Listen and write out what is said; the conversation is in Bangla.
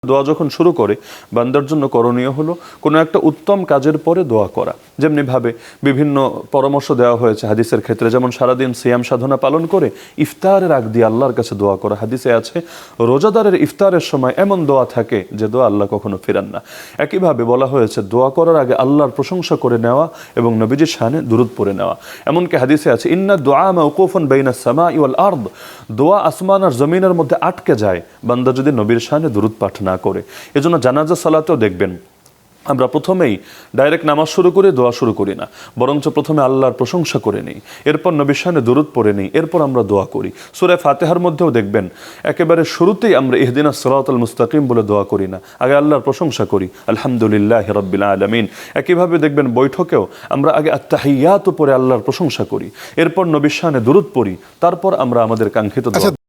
দোয়া যখন শুরু করে বান্দার জন্য করণীয় হলো কোনো একটা উত্তম কাজের পরে দোয়া করা। যেমনিভাবে বিভিন্ন পরামর্শ দেওয়া হয়েছে হাদিসের ক্ষেত্রে, যেমন সারাদিন সিয়াম সাধনা পালন করে ইফতারের আগ দিয়ে আল্লাহর কাছে দোয়া করা। হাদিসে আছে রোজাদারের ইফতারের সময় এমন দোয়া থাকে যে দোয়া আল্লাহ কখনো ফেরান না। একইভাবে বলা হয়েছে দোয়া করার আগে আল্লাহর প্রশংসা করে নেওয়া এবং নবীজির শানে দুরূদ পড়ে নেওয়া। এমনকি হাদিসে আছে ইন্না দুআ মাওকুফুন বাইনাস সামাই ওয়াল আরদ, দোয়া আসমান আর জমিনের মধ্যে আটকে যায় বান্দা যদি নবীর শানে দুরূদ পাঠ না করে। এজন্য জানাজা সালাতেও দেখবেন আমরা প্রথমেই ডাইরেক্ট নামাজ শুরু করে দোয়া শুরু করি না, বরঞ্চ প্রথমে আল্লাহর প্রশংসা করে নিই, এরপর নবীর শানে দুরূদ পড়ে নিই, এরপর আমরা দোয়া করি। সূরা ফাতিহার মধ্যেও দেখবেন একেবারে শুরুতেই আমরা ইহদিনাস সিরাতাল মুস্তাকিম বলে দোয়া করি না, আগে আল্লাহর প্রশংসা করি, আলহামদুলিল্লাহি রাব্বিল আলামিন। একইভাবে দেখবেন বৈঠকেও আমরা আগে আত্তাহিয়াতু পড়ে আল্লাহর প্রশংসা করি, এরপর নবীর শানে দুরূদ পড়ি, তারপর আমরা আমাদের কাঙ্ক্ষিত দোয়া